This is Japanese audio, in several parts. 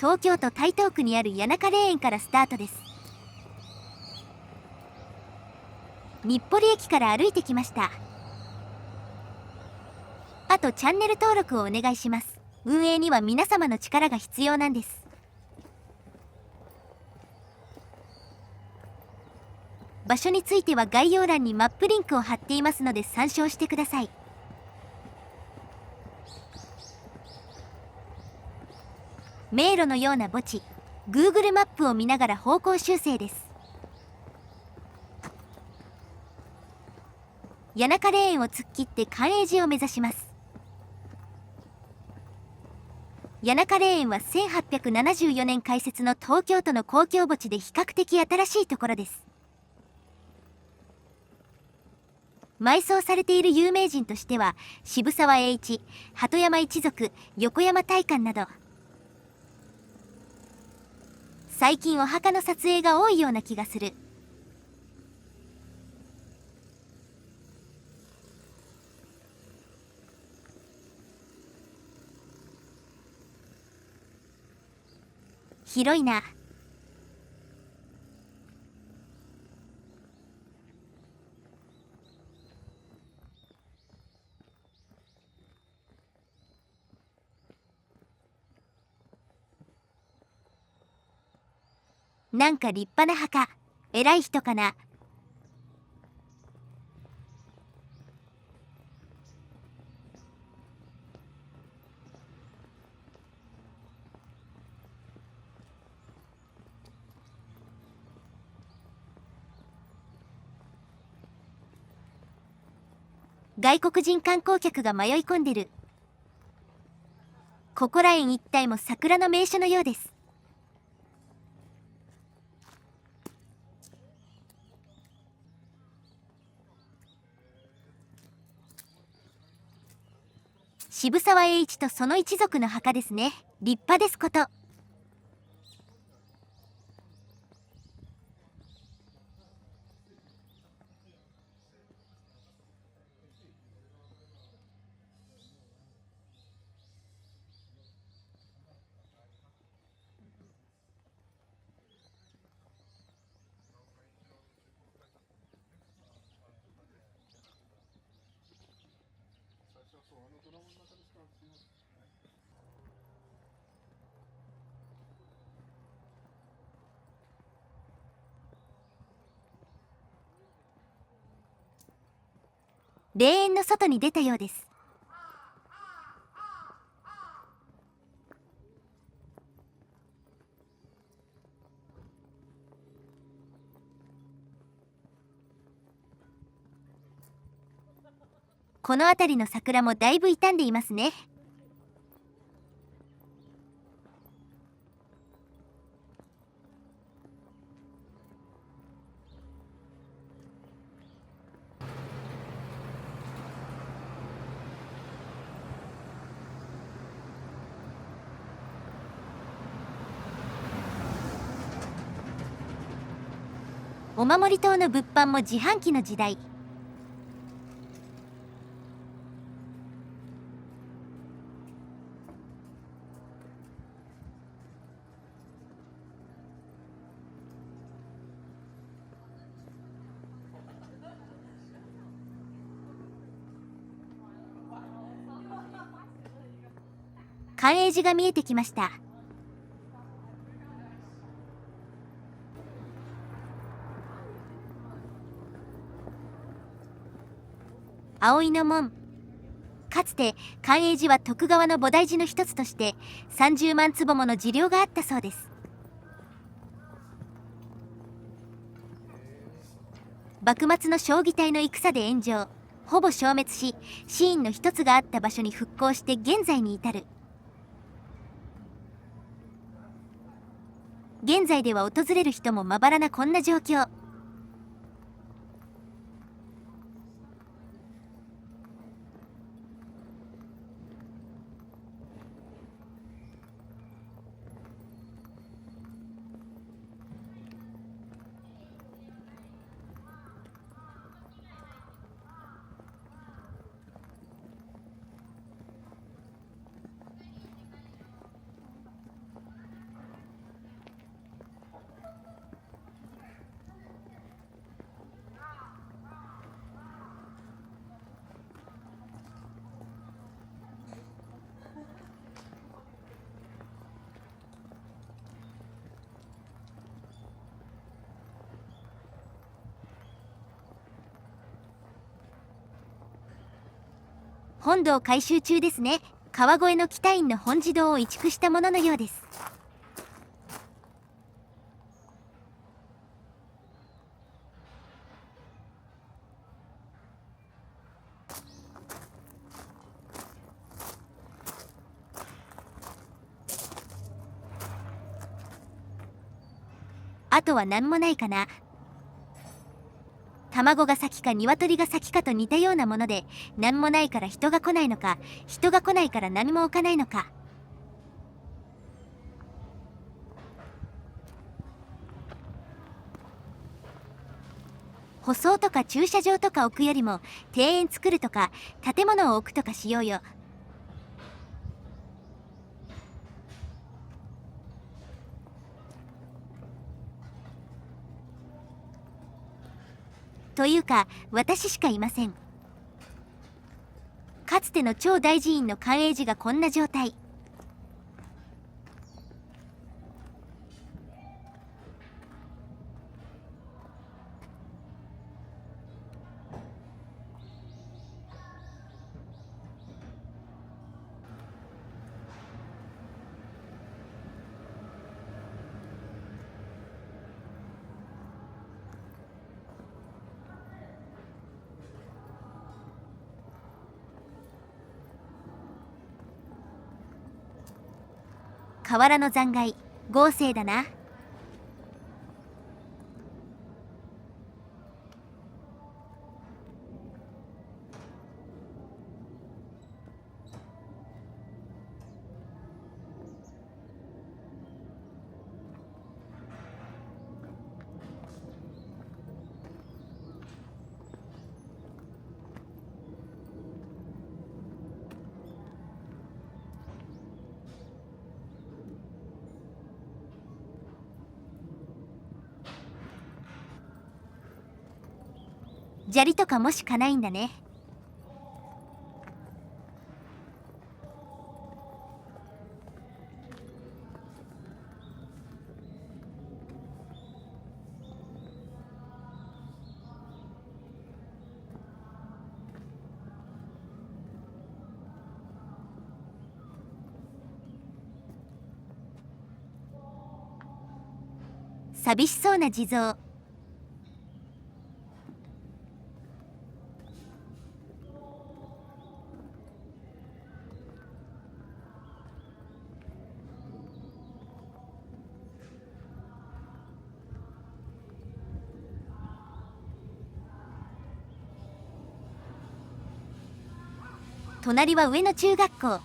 東京都台東区にある谷中霊園からスタートです。日暮里駅から歩いてきました。あとチャンネル登録をお願いします。運営には皆様の力が必要なんです。場所については概要欄にマップリンクを貼っていますので参照してください。迷路のような墓地、Google マップを見ながら方向修正です。谷中霊園を突っ切って寛永寺を目指します。谷中霊園は1874年開設の東京都の公共墓地で比較的新しいところです。埋葬されている有名人としては渋沢栄一、鳩山一族、横山大観など、最近お墓の撮影が多いような気がする。広いな。なんか立派な墓。偉い人かな。外国人観光客が迷い込んでる。ここら園一帯も桜の名所のようです。渋沢栄一とその一族の墓ですね。立派ですこと。霊園の外に出たようです。この辺りの桜もだいぶ傷んでいますね。お守り塔の物販も自販機の時代。寛永寺が見えてきました。葵の門。かつて寛永寺は徳川の菩提寺の一つとして30万坪もの寺領があったそうです。幕末の将棋隊の戦で炎上、ほぼ消滅し、寺院の一つがあった場所に復興して現在に至る。現在では訪れる人もまばらなこんな状況。本堂改修中ですね。川越の北院の本自堂を移築したもののようです。あとは何もないかな。卵が先か鶏が先かと似たようなもので、何もないから人が来ないのか、人が来ないから何も置かないのか。舗装とか駐車場とか置くよりも庭園作るとか建物を置くとかしようよ。というか私しかいません。かつての超大寺院の寛永寺がこんな状態。河原の残骸豪勢だな。砂利とかもしかないんだね。寂しそうな地蔵。隣は上野中学校。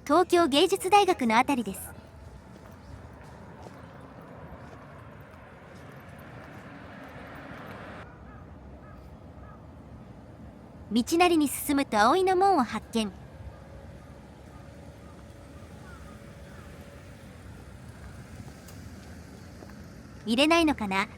東京芸術大学のあたりです。道なりに進むと葵の門を発見。入れないのかな。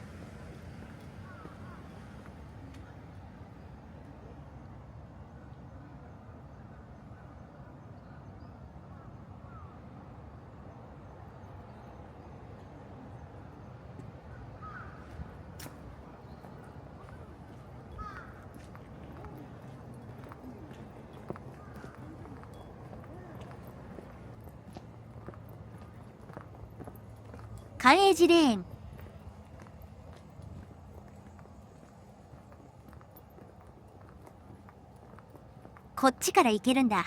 寛永寺霊園。こっちから行けるんだ。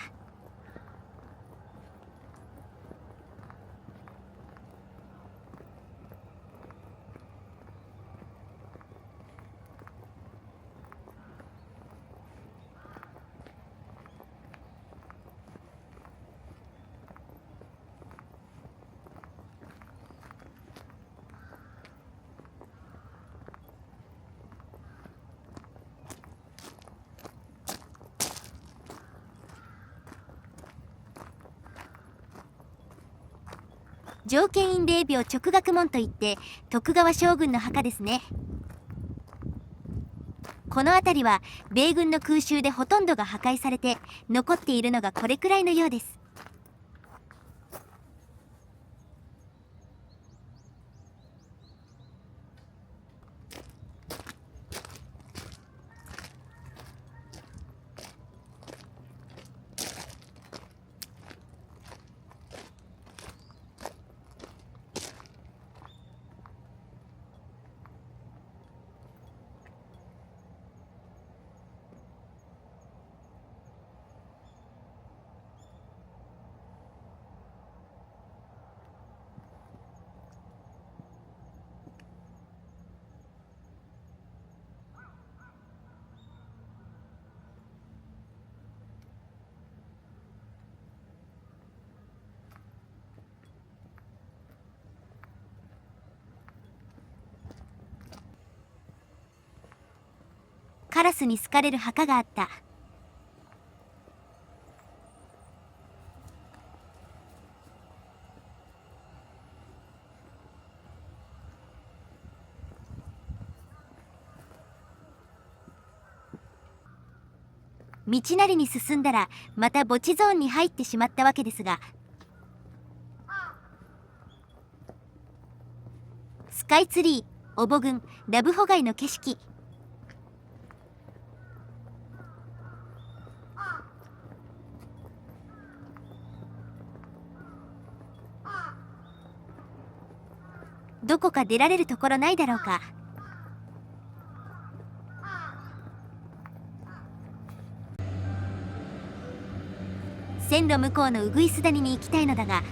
条件院霊廟直学門といって徳川将軍の墓ですね。この辺りは米軍の空襲でほとんどが破壊されて、残っているのがこれくらいのようです。カラスに好かれる墓があった。道なりに進んだらまた墓地ゾーンに入ってしまったわけですが、スカイツリー、おぼ郡、ラブホ街の景色。どこか出られるところないだろうか。線路向こうのうぐいす谷に行きたいのだが、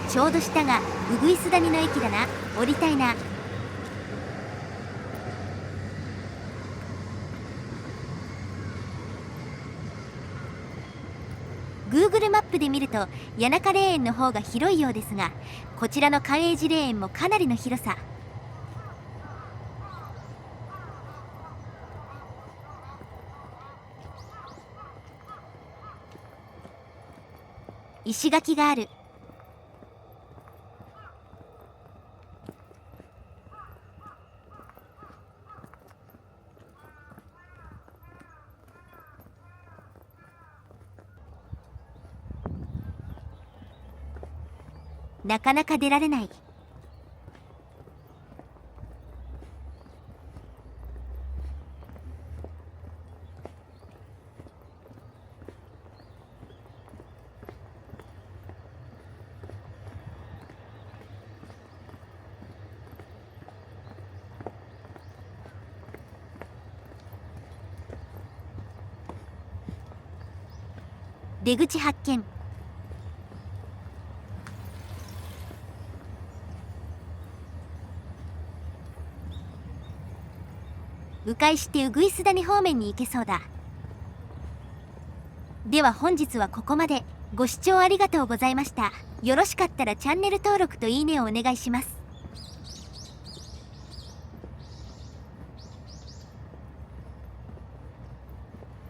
ちょうど下がうぐいす谷の駅だな。降りたいな。Google マップで見ると谷中霊園の方が広いようですが、こちらの寛永寺霊園もかなりの広さ。石垣がある。なかなか出られない。出口発見。迂回してうぐいす谷方面に行けそうだ。では本日はここまで。ご視聴ありがとうございました。よろしかったらチャンネル登録といいねをお願いします。